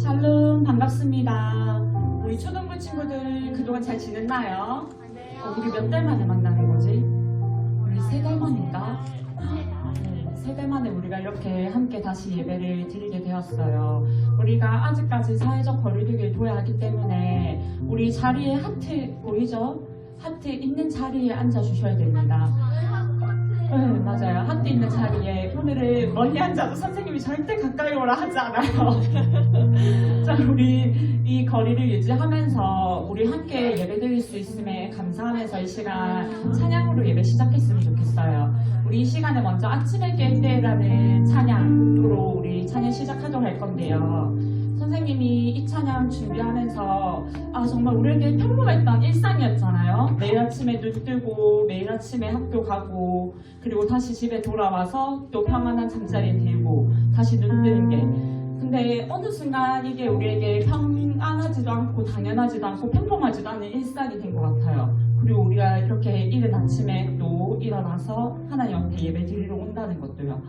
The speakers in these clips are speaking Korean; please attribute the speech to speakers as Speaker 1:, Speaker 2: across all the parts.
Speaker 1: 샬롬 반갑습니다. 우리 초등부 친구들 그동안 잘 지냈나요? 우리 몇 달 만에 만나는 거지? 우리 3달 만인가? 네, 3달 만에 우리가 이렇게 함께 다시 예배를 드리게 되었어요. 우리가 아직까지 사회적 거리두기를 둬야 하기 때문에 우리 자리에 하트 보이죠? 하트 있는 자리에 앉아 주셔야 됩니다. 네, 맞아요. 하트 있는 자리에. 오늘은 멀리 앉아도 선생님이 절대 가까이 오라 하지 않아요. 자, 우리 이 거리를 유지하면서 우리 함께 예배 드릴 수 있음에 감사하면서 이 시간 찬양으로 예배 시작했으면 좋겠어요. 우리 이 시간에 먼저 아침에 깰 때라는 찬양으로 우리 찬양 시작하도록 할 건데요. 선생님이 이 찬양 준비하면서 정말 우리에게 평범했던 일상이었잖아요. 매일 아침에 눈 뜨고 매일 아침에 학교 가고 그리고 다시 집에 돌아와서 또 평안한 잠자리에 들고 다시 눈 뜨는 게, 근데 어느 순간 이게 우리에게 평안하지도 않고 당연하지도 않고 평범하지도 않은 일상이 된 것 같아요. 그리고 우리가 이렇게 이른 아침에 또 일어나서 하나님 앞에 예배 드리러 온다는 것도요.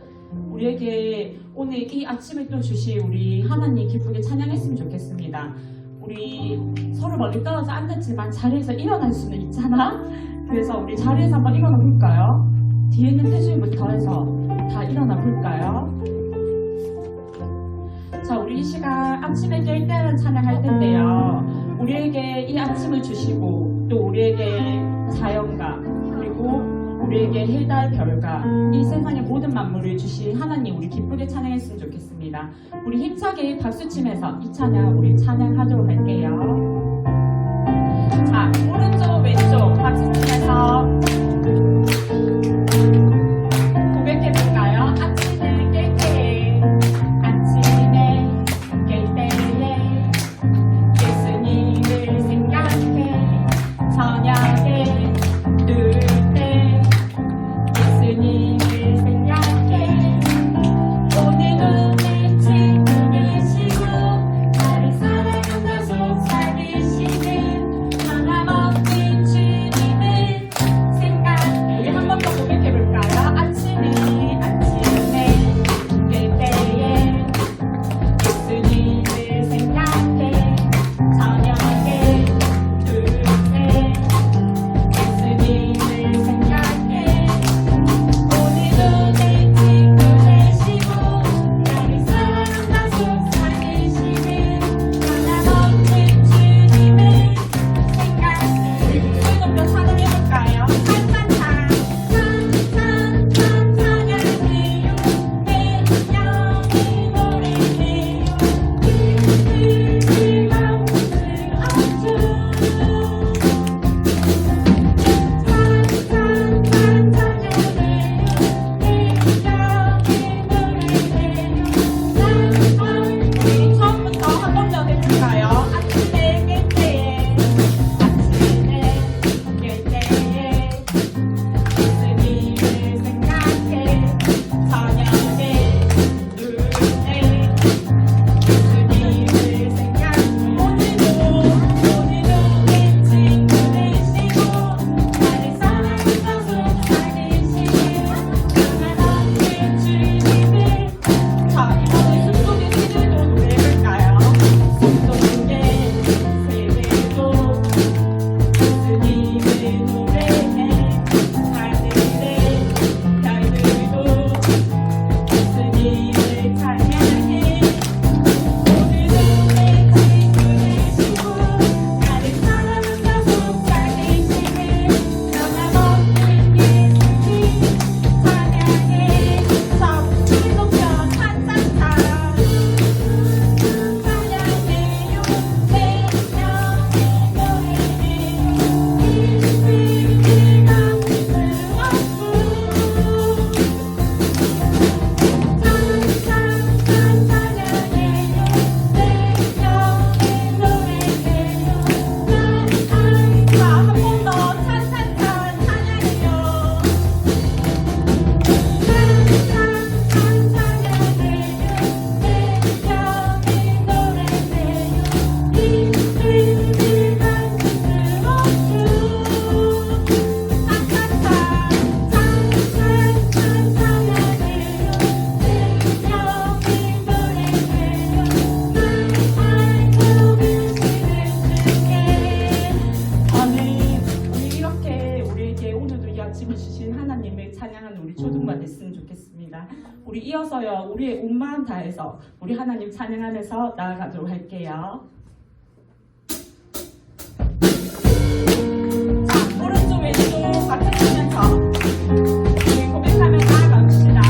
Speaker 1: 우리에게 오늘 이 아침을 또 주시 우리 하나님 기쁘게 찬양했으면 좋겠습니다. 우리 서로 멀리 떨어져 앉았지만 자리에서 일어날 수는 있잖아. 그래서 우리 자리에서 한번 일어나 볼까요? 뒤에 있는 태주인부터 해서 다 일어나 볼까요? 자, 우리 이 시간 아침에 깰 때는 찬양할 텐데요. 우리에게 이 아침을 주시고 또 우리에게 자연과 그리고 우리에게 해달 별과 이 세상의 모든 만물을 주신 하나님 우리 기쁘게 찬양했으면 좋겠습니다. 우리 힘차게 박수치면서 이 찬양 우리 찬양하도록 할게요. 자, 오른쪽 왼쪽 박수치면서 고백해볼까요? 아침에 깰 때에 아침에 깰 때에 예수님을 생각해 저녁에 누울 때 예수님을 생각해 오늘 눈을 치고 계시고 나를 사랑한다 속 살리시는 하나밖에 주님을 우리의 온 마음 다해서 우리 하나님 찬양하면서 나아가도록 할게요. 자, 오른쪽 왼쪽 같은 하면서 우리 고백하며 나아갑시다.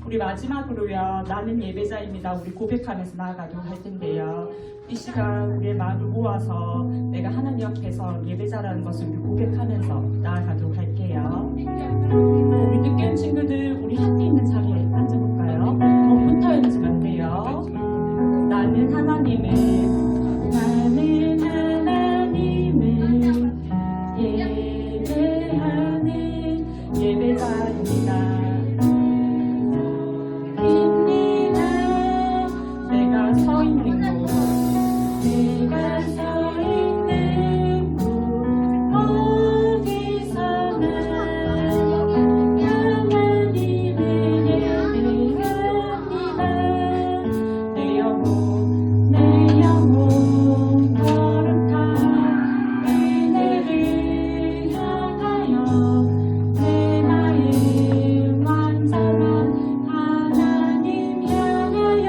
Speaker 1: 우리 마지막으로요, 나는 예배자입니다. 우리 고백하면서 나아가도록 할 텐데요. 이 시간 우리의 마음을 모아서 내가 하나님 앞에서 예배자라는 것을 우리 고백하면서 나아가도록 할게요. 우리 늦게 온 친구들 우리 함께 있는 자리에 앉아볼까요? 붙어 있으면 안 돼요. 나는 하나님을 예배하는 예배자입니다. 서 있는 곳, 내가 서 있는 곳 어디서나 하나님을 예배합니다. 내 영혼 거룩한 은혜를 향하여 내 마음 완전한 하나님 향하여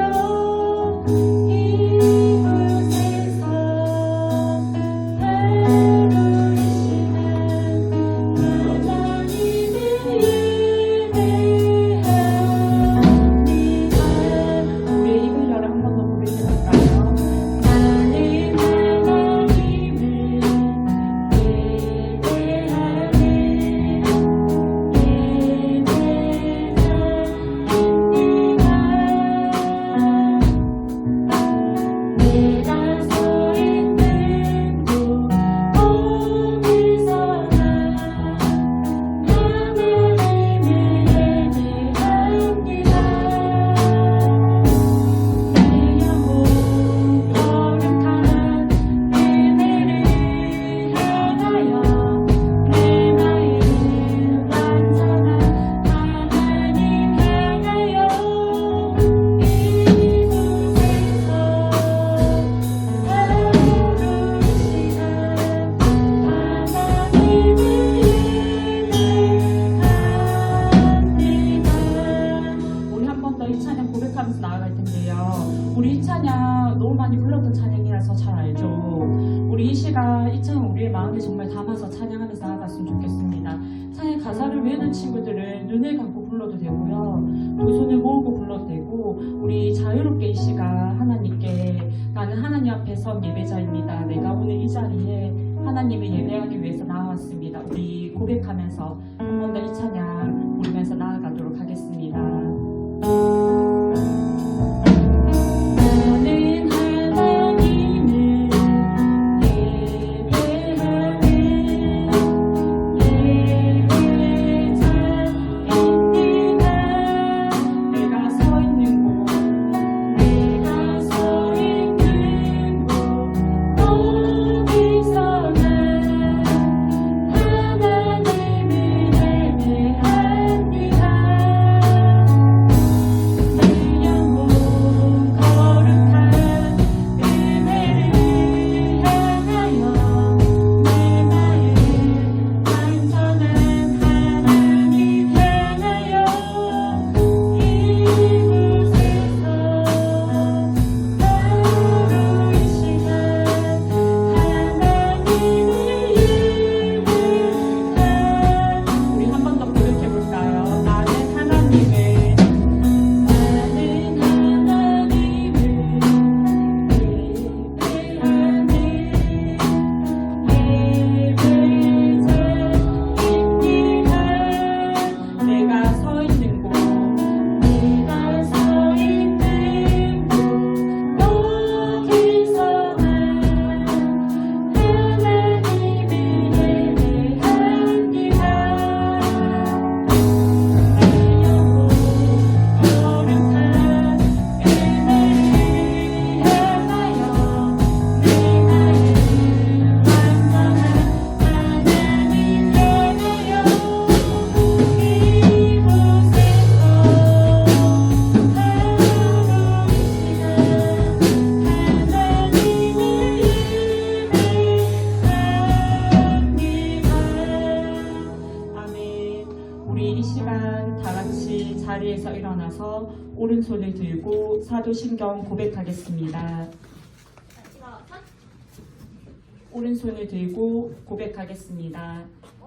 Speaker 1: 우리 이 찬양 너무 많이 불렀던 찬양이라서 잘 알죠. 우리 이 시간 이 찬양 우리의 마음에 정말 담아서 찬양하면서 나아갔으면 좋겠습니다. 찬양 가사를 외우는 친구들은 눈을 감고 불러도 되고요, 두 손을 모으고 불러도 되고, 우리 자유롭게 이 시간 하나님께 나는 하나님 앞에 선 예배자입니다. 내가 오늘 이 자리에 하나님을 예배하기 위해서 나왔습니다. 우리 고백하면서 한 번 더 이 찬양 부르면서 나아가도록 하겠습니다.
Speaker 2: Oh
Speaker 1: 우리 이 시간 다 같이 자리에서 일어나서 오른손을 들고 사도신경 고백하겠습니다. 오른손을 들고 고백하겠습니다.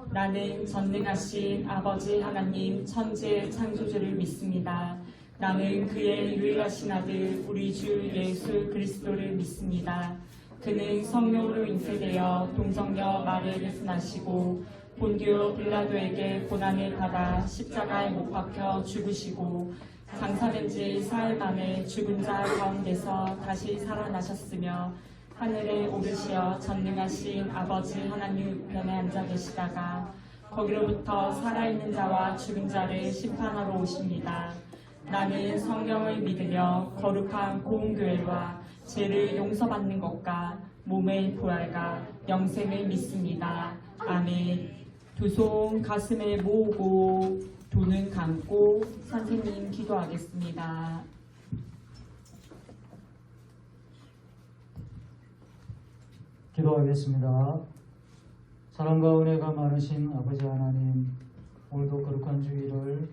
Speaker 1: 나는 전능하신 아버지 하나님 천지의 창조주를 믿습니다. 나는 그의 유일하신 아들 우리 주 예수 그리스도를 믿습니다. 그는 성령으로 잉태되어 동정녀 마리아에게서 나시고 본디오 빌라도에게 고난을 받아 십자가에 못 박혀 죽으시고 장사된 지 사흘 만에 죽은 자 가운데서 다시 살아나셨으며 하늘에 오르시어 전능하신 아버지 하나님 우편에 앉아 계시다가 거기로부터 살아있는 자와 죽은 자를 심판하러 오십니다. 나는 성령을 믿으며 거룩한 고운교회와 죄를 용서받는 것과 몸의 부활과 영생을 믿습니다. 아멘. 두 손 가슴에 모으고 두 눈 감고 선생님 기도하겠습니다.
Speaker 2: 기도하겠습니다. 사랑과 은혜가 많으신 아버지 하나님, 오늘도 거룩한 주일을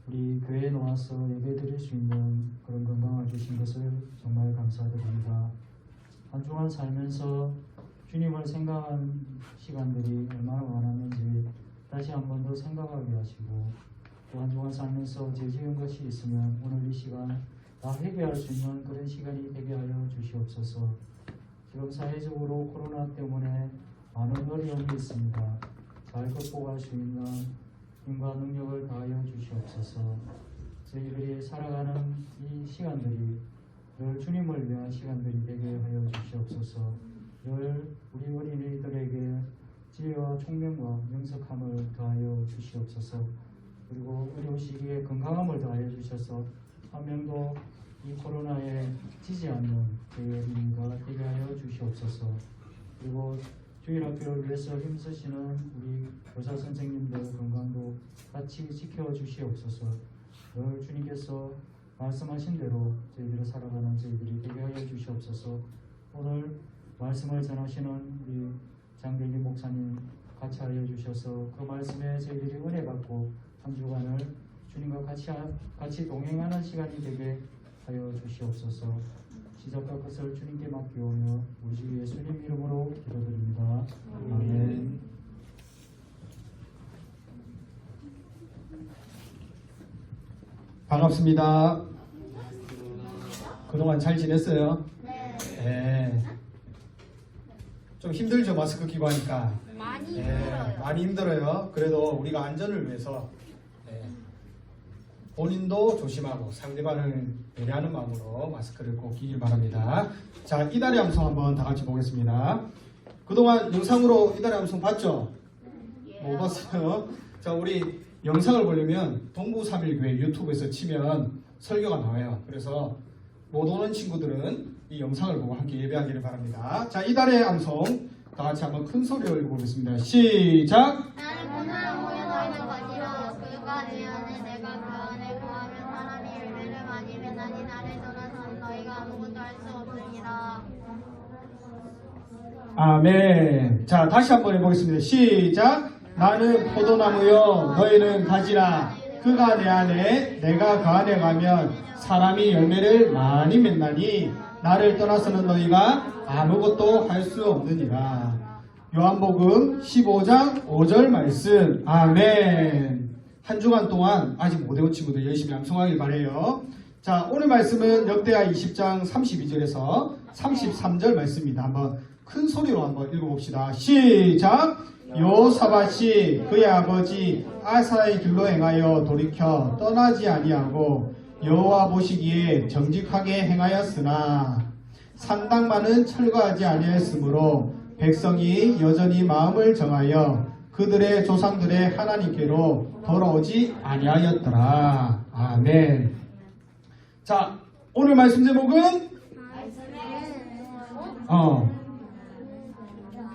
Speaker 2: 우리 교회에 나와서 예배드릴 수 있는 그런 건강을 주신 것을 정말 감사드립니다. 한 주간 살면서 주님을 생각한 시간들이 얼마나 많았는지 다시 한 번 더 생각하게 하시고, 또 한 주간 살면서 죄 지은 것이 있으면 오늘 이 시간 다 회개할 수 있는 그런 시간이 되게 하여 주시옵소서. 지금 사회적으로 코로나 때문에 많은 어려움이 있습니다. 잘 극복할 수 있는 힘과 능력을 다하여 주시옵소서. 저희들이 살아가는 이 시간들이 늘 주님을 위한 시간들이 되게 하여 주시옵소서. 늘 우리 어린이들에게 지혜와 총명과 명석함을 더하여 주시옵소서. 그리고 어려운 시기에 건강함을 더하여 주셔서 한 명도 이 코로나에 지지 않는 저희 어린이가 되게 하여 주시옵소서. 그리고 주일학교를 위해서 힘쓰시는 우리 교사 선생님들 건강도 같이 지켜주시옵소서. 늘 주님께서 말씀하신 대로 저희들이 살아가는 저희들이 되게 하여 주시옵소서. 오늘 말씀을 전하시는 우리 장대기 목사님 같이 하여 주셔서 그 말씀에 저희들이 은혜 받고 한 주간을 주님과 같이 동행하는 시간이 되게 하여 주시옵소서. 시작과 끝을 주님께 맡기오며 우리 주 예수님 이름으로 기도드립니다. 아멘.
Speaker 3: 반갑습니다. 그동안 잘 지냈어요? 네. 좀 힘들죠, 마스크 끼고 하니까.
Speaker 4: 많이 힘들어요.
Speaker 3: 많이 힘들어요. 그래도 우리가 안전을 위해서 본인도 조심하고 상대방을 배려하는 마음으로 마스크를 꼭 끼길 바랍니다. 자, 이달의 함성 한번 다 같이 보겠습니다. 그동안 영상으로 이달의 함성 봤죠? 못 봤어요? 자, 우리 영상을 보려면 동부삼일교회 유튜브에서 치면 설교가 나와요. 그래서 못 오는 친구들은 이 영상을 보고 함께 예배하기를 바랍니다. 자, 이달의 함성 다 같이 한번 큰 소리로 읽어보겠습니다. 시작!
Speaker 4: 나는 본나라 모여서 있는 것이라 그가 내 안에 내가 그 안에 거하면 사람이 열매를 많이 맺나니 나를 떠나서는 너희가 아무것도 할 수 없으니라.
Speaker 3: 아멘. 자, 다시 한번 해보겠습니다. 시작! 나는 포도나무요 너희는 가지라. 그가 내 안에 내가 그 안에 가면 사람이 열매를 많이 맺나니 나를 떠나서는 너희가 아무것도 할 수 없느니라. 요한복음 15장 5절 말씀. 아멘. 한 주간 동안 아직 못 외운 친구들 열심히 암송하길 바래요. 자, 오늘 말씀은 역대하 20장 32절에서 33절 말씀입니다. 한번 큰 소리로 한번 읽어봅시다. 시작! 요사밧이 그의 아버지 아사의 길로 행하여 돌이켜 떠나지 아니하고 여호와 보시기에 정직하게 행하였으나 산당만은 철거하지 아니하였으므로 백성이 여전히 마음을 정하여 그들의 조상들의 하나님께로 돌아오지 아니하였더라. 아멘. 자, 오늘 말씀 제목은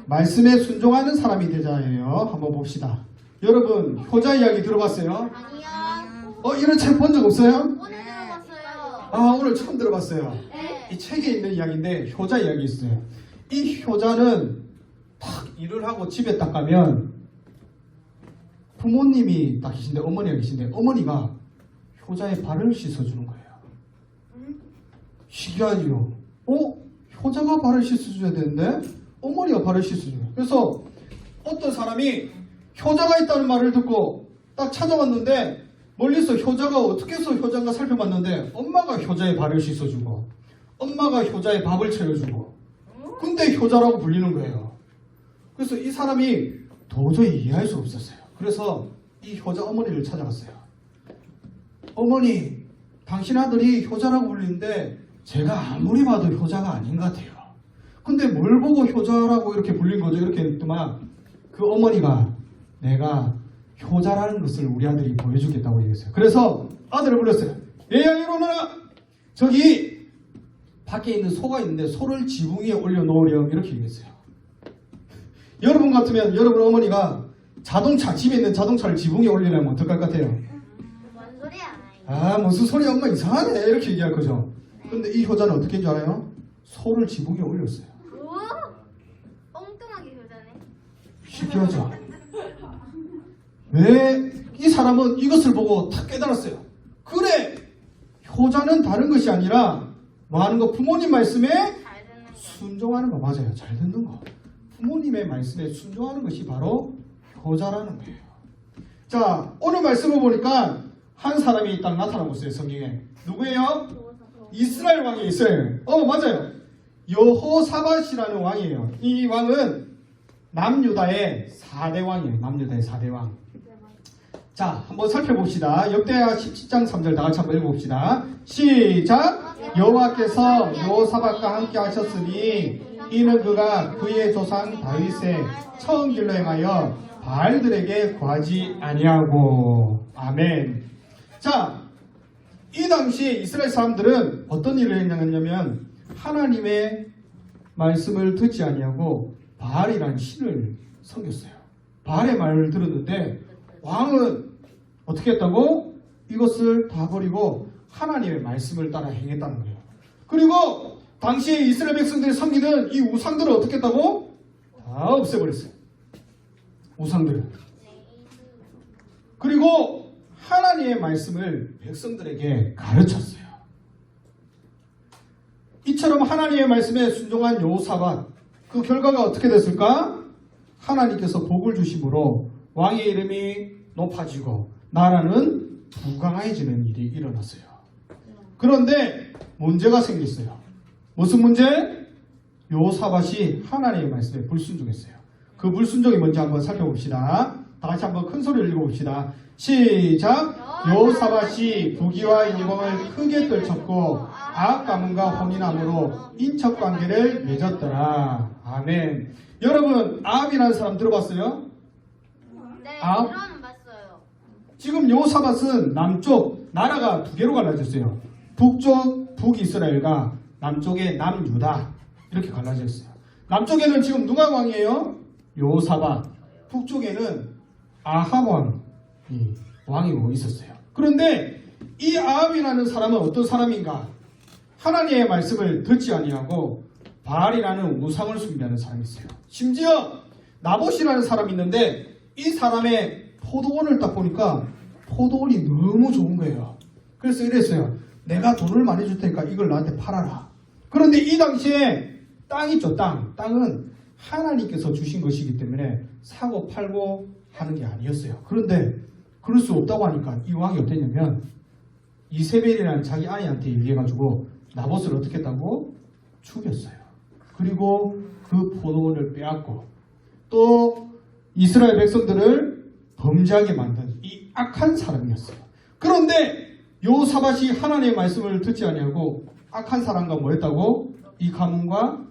Speaker 3: 말씀에 순종하는 사람이 되자예요. 한번 봅시다. 여러분, 효자 이야기 들어봤어요?
Speaker 4: 아니요.
Speaker 3: 이런 책 본 적 없어요?
Speaker 4: 오늘 들어봤어요.
Speaker 3: 아, 오늘 처음 들어봤어요.
Speaker 4: 네.
Speaker 3: 이 책에 있는 이야기인데 효자 이야기 있어요. 이 효자는 탁 일을 하고 집에 딱 가면 부모님이 딱 계신데 어머니가 계신데 어머니가 효자의 발을 씻어주는 거예요. 신기하지요? 효자가 발을 씻어줘야 되는데 어머니가 발을 씻어줘요. 그래서 어떤 사람이 효자가 있다는 말을 듣고 딱 찾아왔는데 멀리서 효자가 어떻게 해서 효자인가 살펴봤는데 엄마가 효자의 발을 씻어주고 엄마가 효자의 밥을 차려주고 근데 효자라고 불리는 거예요. 그래서 이 사람이 도저히 이해할 수 없었어요. 그래서 이 효자 어머니를 찾아갔어요. 어머니, 당신 아들이 효자라고 불리는데 제가 아무리 봐도 효자가 아닌 것 같아요. 근데 뭘 보고 효자라고 이렇게 불린 거죠? 이렇게 했더만 그 어머니가 내가 효자라는 것을 우리 아들이 보여주겠다고 얘기했어요. 그래서 아들을 불렀어요. 얘야 이리 오너라. 저기 밖에 있는 소가 있는데 소를 지붕 위에 올려놓으렴 이렇게 얘기했어요. 여러분 같으면 여러분 어머니가 집에 있는 자동차를 지붕에 올리려면 어떡할 것 같아요?
Speaker 4: 뭔 소리야?
Speaker 3: 아 무슨 소리야 엄마 이상하네 이렇게 얘기할 거죠. 근데 이 효자는 어떻게 했는 줄 알아요? 소를 지붕에 올렸어요.
Speaker 4: 엉뚱하게 효자네.
Speaker 3: 신기하죠? 왜 이 사람은 이것을 보고 탁 깨달았어요. 그래 효자는 다른 것이 아니라 뭐 하는 거? 부모님 말씀에
Speaker 4: 잘 듣는 거.
Speaker 3: 순종하는 거. 맞아요. 잘 듣는 거. 부모님의 말씀에 순종하는 것이 바로 효자라는 거예요. 자, 오늘 말씀을 보니까 한 사람이 딱 나타나고 있어요. 성경에. 누구예요? 이스라엘 왕이 있어요. 맞아요. 여호사밧이라는 왕이에요. 이 왕은 남유다의 4대 왕이에요. 남유다의 4대 왕. 자, 한번 살펴봅시다. 역대하 17장 3절 다 같이 한번 읽어봅시다. 시작! 여호와께서 여호사밧과 함께 하셨으니 이는 그가 그의 조상 다윗의 처음 길로 행하여 바알들에게 구하지 아니하고. 아멘. 자, 이 당시에 이스라엘 사람들은 어떤 일을 했냐면 하나님의 말씀을 듣지 아니하고 바알이라는 신을 섬겼어요. 바알의 말을 들었는데 왕은 어떻게 했다고? 이것을 다 버리고 하나님의 말씀을 따라 행했다는 거예요. 그리고 당시에 이스라엘 백성들이 섬기는 이 우상들을 어떻게 했다고? 다 없애버렸어요. 우상들을. 그리고 하나님의 말씀을 백성들에게 가르쳤어요. 이처럼 하나님의 말씀에 순종한 여호사밧, 그 결과가 어떻게 됐을까? 하나님께서 복을 주심으로 왕의 이름이 높아지고 나라는 부강해지는 일이 일어났어요. 그런데 문제가 생겼어요. 무슨 문제? 여호사밧이 하나님의 말씀에 불순종했어요. 그 불순종이 뭔지 한번 살펴봅시다. 다 같이 한번 큰 소리를 읽어봅시다. 시작! 여호사밧이 부귀와 영광을 크게 떨쳤고 아합 가문과 혼인함으로 인척관계를 맺었더라. 아멘. 여러분 아합이라는 사람 들어봤어요?
Speaker 4: 네,
Speaker 3: 아?
Speaker 4: 들어는 봤어요.
Speaker 3: 지금 여호사밧은 남쪽 나라가 두 개로 갈라졌어요. 북쪽 북이스라엘과 남쪽의 남유다 이렇게 갈라졌어요. 남쪽에는 지금 누가 왕이에요? 여호사밧. 북쪽에는 아합 왕이 있었어요. 그런데 이 아합이라는 사람은 어떤 사람인가? 하나님의 말씀을 듣지 아니하고 바알이라는 우상을 숭배하는 사람이 있어요. 심지어 나봇이라는 사람이 있는데 이 사람의 포도원을 딱 보니까 포도원이 너무 좋은 거예요. 그래서 이랬어요. 내가 돈을 많이 줄 테니까 이걸 나한테 팔아라. 그런데 이 당시에 땅 있죠. 땅은 하나님께서 주신 것이기 때문에 사고 팔고 하는 게 아니었어요. 그런데 그럴 수 없다고 하니까 이 왕이 어땠냐면 이세벨이라는 자기 아내한테 얘기해가지고 나봇을 어떻게 했다고? 죽였어요. 그리고 그 포도원을 빼앗고 또 이스라엘 백성들을 범죄하게 만든 이 악한 사람이었어요. 그런데 여호사밧이 하나님의 말씀을 듣지 아니하고 악한 사람과 뭐 했다고? 이 가문과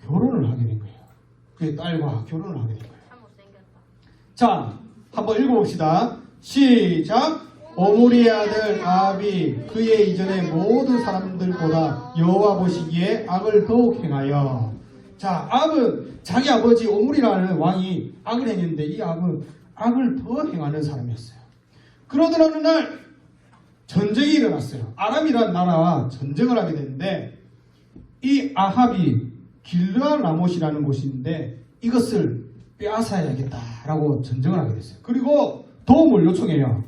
Speaker 3: 결혼을 하게 된 거예요. 그의 딸과 결혼을 하게 된 거예요.
Speaker 4: 참 못생겼다.
Speaker 3: 자, 한번 읽어봅시다. 시작! 오므리의 아들 아합이 그의 이전의 모든 사람들보다 여호와 보시기에 악을 더욱 행하여. 자, 아합은 자기 아버지 오므리라는 왕이 악을 행했는데 이 아합은 악을 더 행하는 사람이었어요. 그러던 어느 날 전쟁이 일어났어요. 아람이라는 나라와 전쟁을 하게 됐는데 이 아합이 길르알 라못이라는 곳인데 이것을 빼앗아야겠다라고 전쟁을 하게 됐어요. 그리고 도움을 요청해요.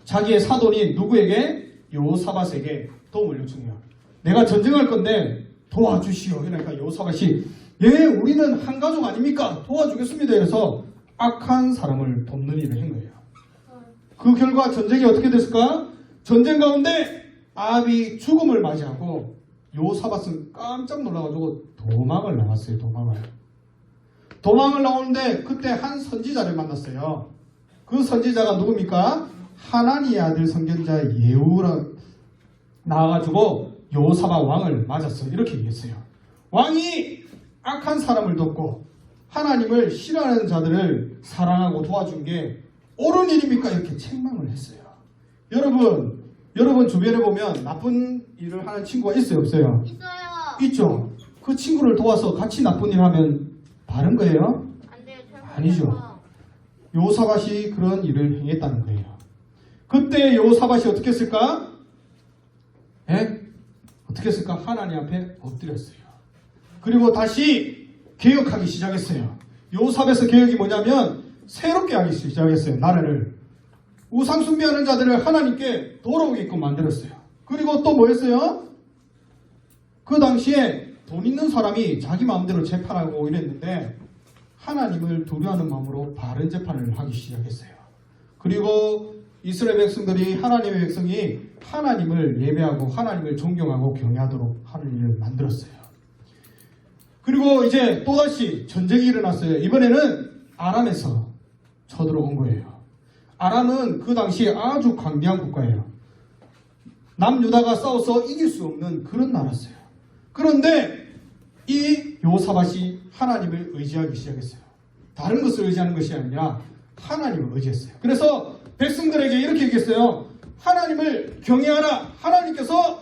Speaker 3: 자기의 사돈인 누구에게? 여호사밧에게 도움을 요청해요. 내가 전쟁할 건데 도와주시오. 그러니까 여호사밧이 예, 우리는 한 가족 아닙니까? 도와주겠습니다. 이래서 악한 사람을 돕는 일을 한 거예요. 그 결과 전쟁이 어떻게 됐을까? 전쟁 가운데 아합이 죽음을 맞이하고 여호사밧은 깜짝 놀라가지고 도망을 나왔어요. 도망을 나오는데 그때 한 선지자를 만났어요. 그 선지자가 누굽니까? 하나니의 아들 선견자 예후라 나와가지고 여호사밧 왕을 맞았어요. 이렇게 얘기했어요. 왕이 악한 사람을 돕고 하나님을 싫어하는 자들을 사랑하고 도와준 게 옳은 일입니까? 이렇게 책망을 했어요. 여러분 주변에 보면 나쁜 일을 하는 친구가 있어요? 없어요?
Speaker 4: 있어요.
Speaker 3: 있죠. 그 친구를 도와서 같이 나쁜 일 하면 바른 거예요?
Speaker 4: 안 돼요.
Speaker 3: 아니죠. 여호사밧이 그런 일을 행했다는 거예요. 그때 여호사밧이 어떻게 했을까? 예? 어떻게 했을까? 하나님 앞에 엎드렸어요. 그리고 다시 개혁하기 시작했어요. 여호사밧의 개혁이 뭐냐면 새롭게 하기 시작했어요. 나라를. 우상 숭배하는 자들을 하나님께 돌아오게끔 만들었어요. 그리고 또 뭐 했어요? 그 당시에 돈 있는 사람이 자기 마음대로 재판하고 이랬는데 하나님을 두려워하는 마음으로 바른 재판을 하기 시작했어요. 그리고 이스라엘 백성들이 하나님의 백성이 하나님을 예배하고 하나님을 존경하고 경외하도록 하는 일을 만들었어요. 그리고 이제 또다시 전쟁이 일어났어요. 이번에는 아람에서 쳐들어온 거예요. 아람은 그 당시에 아주 강대한 국가예요. 남유다가 싸워서 이길 수 없는 그런 나라였어요. 그런데 이 여호사밧이 하나님을 의지하기 시작했어요. 다른 것을 의지하는 것이 아니라 하나님을 의지했어요. 그래서 백성들에게 이렇게 얘기했어요. 하나님을 경외하라. 하나님께서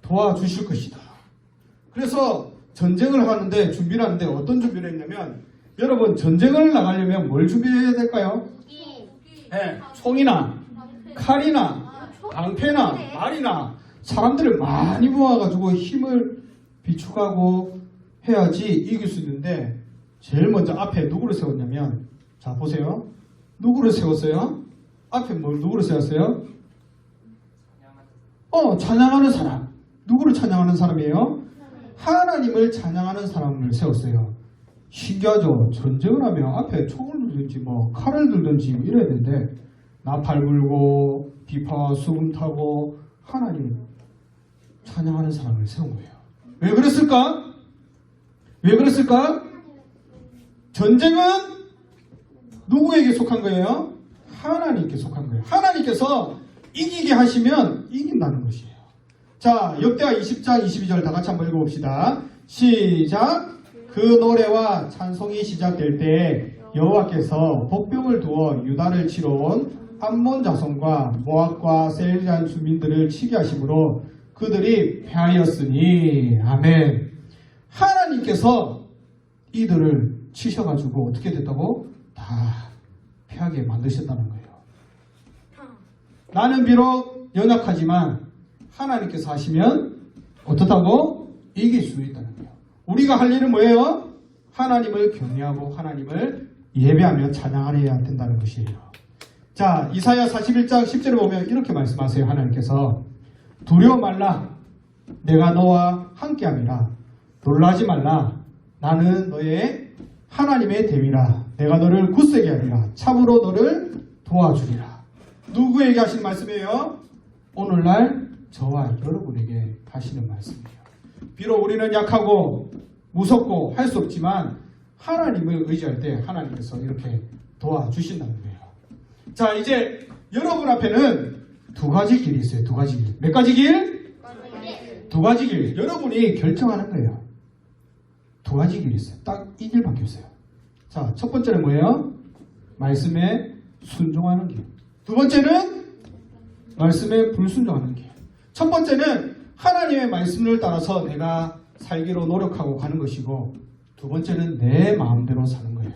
Speaker 3: 도와주실 것이다. 그래서 전쟁을 하는데 준비를 하는데 어떤 준비를 했냐면 여러분 전쟁을 나가려면 뭘 준비해야 될까요? 네, 총이나 칼이나 방패나 말이나 사람들을 많이 모아가지고 힘을 비축하고 해야지 이길 수 있는데 제일 먼저 앞에 누구를 세웠냐면 자 보세요. 누구를 세웠어요? 앞에 누구를 세웠어요? 찬양하는 사람. 누구를 찬양하는 사람이에요? 하나님을 찬양하는 사람을 세웠어요. 신기하죠? 전쟁을 하면 앞에 총을 들든지 뭐 칼을 들든지 이래야 되는데 나팔 불고 비파와 수금 타고 하나님 찬양하는 사람을 세운 거예요. 왜 그랬을까? 왜 그랬을까? 전쟁은 누구에게 속한 거예요? 하나님께 속한 거예요. 하나님께서 이기게 하시면 이긴다는 것이에요. 자, 역대하 20장 22절 다 같이 한번 읽어봅시다. 시작! 그 노래와 찬송이 시작될 때 여호와께서 복병을 두어 유다를 치러 온 암몬 자손과 모압과 세일잔 주민들을 치게 하심으로 그들이 패하였으니 아멘. 하나님께서 이들을 치셔가지고 어떻게 됐다고? 다 패하게 만드셨다는 거예요. 나는 비록 연약하지만 하나님께서 하시면 어떻다고? 이길 수 있다는 거예요. 우리가 할 일은 뭐예요? 하나님을 경외하고 하나님을 예배하며 찬양하여야 된다는 것이에요. 자, 이사야 41장 10절에 보면 이렇게 말씀하세요. 하나님께서 두려워 말라. 내가 너와 함께함이라. 놀라지 말라. 나는 너의 하나님의 됨이라. 내가 너를 굳세게 하리라. 참으로 너를 도와주리라. 누구에게 하시는 말씀이에요? 오늘날 저와 여러분에게 하시는 말씀이에요. 비록 우리는 약하고 무섭고 할 수 없지만 하나님을 의지할 때 하나님께서 이렇게 도와주신다는 거예요. 자, 이제 여러분 앞에는 두 가지 길이 있어요. 두 가지 길. 몇 가지 길? 두 가지 길. 여러분이 결정하는 거예요. 두 가지 길이 있어요. 딱 이 길밖에 없어요. 자, 첫 번째는 뭐예요? 말씀에 순종하는 길. 두 번째는 말씀에 불순종하는 길. 첫 번째는 하나님의 말씀을 따라서 내가 살기로 노력하고 가는 것이고 두 번째는 내 마음대로 사는 거예요.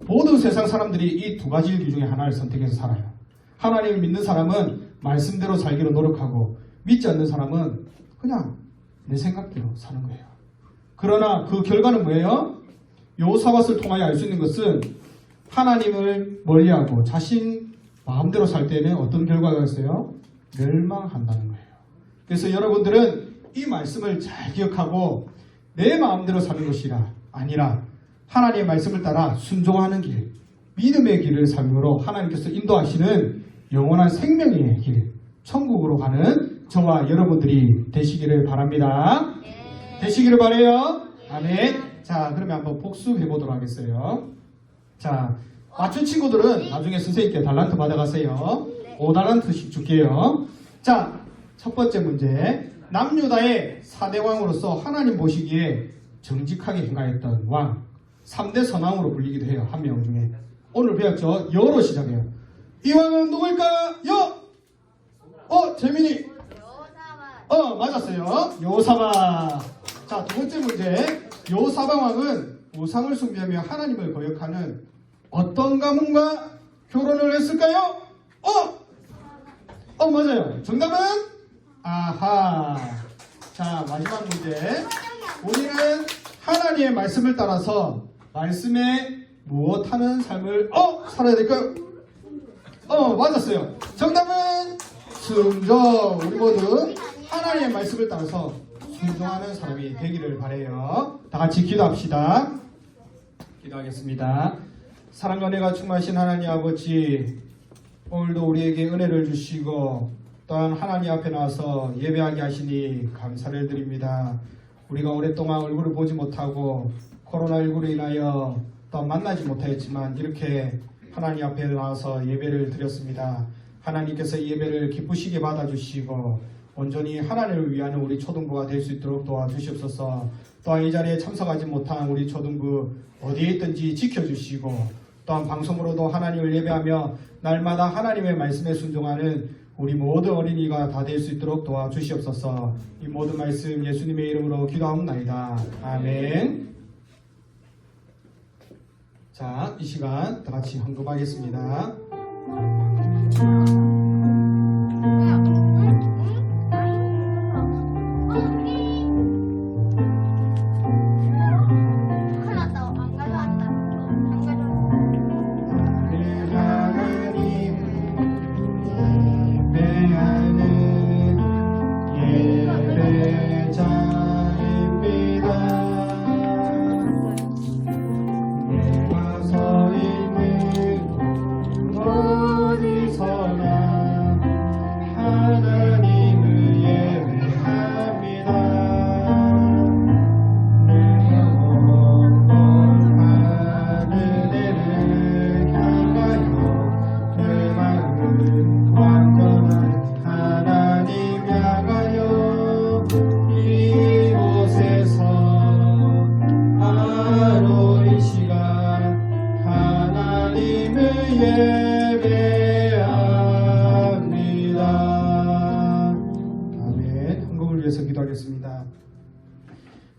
Speaker 3: 모든 세상 사람들이 이 두 가지 길 중에 하나를 선택해서 살아요. 하나님을 믿는 사람은 말씀대로 살기로 노력하고 믿지 않는 사람은 그냥 내 생각대로 사는 거예요. 그러나 그 결과는 뭐예요? 요사밧을 통하여 알 수 있는 것은 하나님을 멀리하고 자신 마음대로 살 때는 어떤 결과가 있어요? 멸망한다는 거예요. 그래서 여러분들은 이 말씀을 잘 기억하고 내 마음대로 사는 것이 아니라 하나님의 말씀을 따라 순종하는 길, 믿음의 길을 삶으로 하나님께서 인도하시는 영원한 생명의 길, 천국으로 가는 저와 여러분들이 되시기를 바랍니다. 되시기를 바라요. 아멘. 자, 그러면 한번 복습해 보도록 하겠어요. 자, 맞춘 친구들은 나중에 선생님께 달란트 받아가세요. 5달란트씩 줄게요. 자, 첫 번째 문제. 남유다의 4대 왕으로서 하나님 보시기에 정직하게 행하였던 왕, 3대 선왕으로 불리기도 해요. 한 명 중에. 오늘 배웠죠? 여로 시작해요. 이 왕은 누구일까요? 재민이. 맞았어요. 요사박. 자, 두 번째 문제. 요사박 왕은 우상을 숭배하며 하나님을 거역하는 어떤 가문과 결혼을 했을까요? 맞아요. 정답은? 아하. 자, 마지막 문제. 우리는 하나님의 말씀을 따라서 말씀에 무엇하는 삶을 살아야 될까요? 맞았어요. 정답은 순종. 우리 모두 하나님의 말씀을 따라서 순종하는 사람이 되기를 바라요. 다 같이 기도합시다. 기도하겠습니다. 사랑과 은혜가 충만하신 하나님 아버지, 오늘도 우리에게 은혜를 주시고 또한 하나님 앞에 나와서 예배하게 하시니 감사를 드립니다. 우리가 오랫동안 얼굴을 보지 못하고 코로나19로 인하여 또 만나지 못하였지만 이렇게 하나님 앞에 나와서 예배를 드렸습니다. 하나님께서 이 예배를 기쁘시게 받아주시고 온전히 하나님을 위하는 우리 초등부가 될 수 있도록 도와주시옵소서. 또한 이 자리에 참석하지 못한 우리 초등부 어디에 있든지 지켜주시고 또한 방송으로도 하나님을 예배하며 날마다 하나님의 말씀에 순종하는 우리 모든 어린이가 다 될 수 있도록 도와주시옵소서. 이 모든 말씀 예수님의 이름으로 기도하옵나이다. 아멘. 자, 이 시간 다 같이 헌금하겠습니다.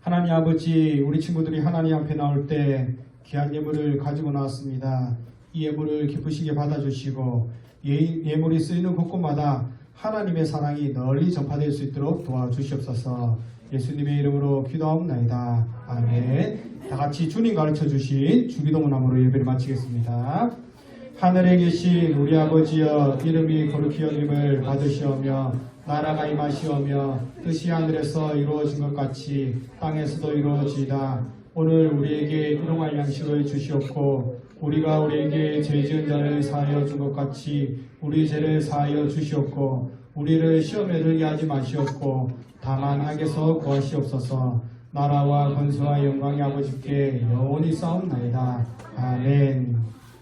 Speaker 3: 하나님 아버지, 우리 친구들이 하나님 앞에 나올 때 귀한 예물을 가지고 나왔습니다. 이 예물을 기쁘시게 받아주시고 예물이 쓰이는 곳곳마다 하나님의 사랑이 널리 전파될 수 있도록 도와주시옵소서. 예수님의 이름으로 기도하옵나이다. 아멘. 다 같이 주님 가르쳐주신 주기도문함으로 예배를 마치겠습니다. 하늘에 계신 우리 아버지여, 이름이 거룩히 여김을 받으시오며 나라가 임하시오며 뜻이 하늘에서 이루어진 것 같이 땅에서도 이루어지이다. 오늘 우리에게 일용할 양식을 주시옵고 우리가 우리에게 죄 지은 자를 사하여 준 것 같이 우리 죄를 사하여 주시옵고 우리를 시험에 들게 하지 마시옵고 다만 악에서 구하시옵소서. 나라와 권세와 영광이 아버지께 영원히 싸움나이다. 아멘.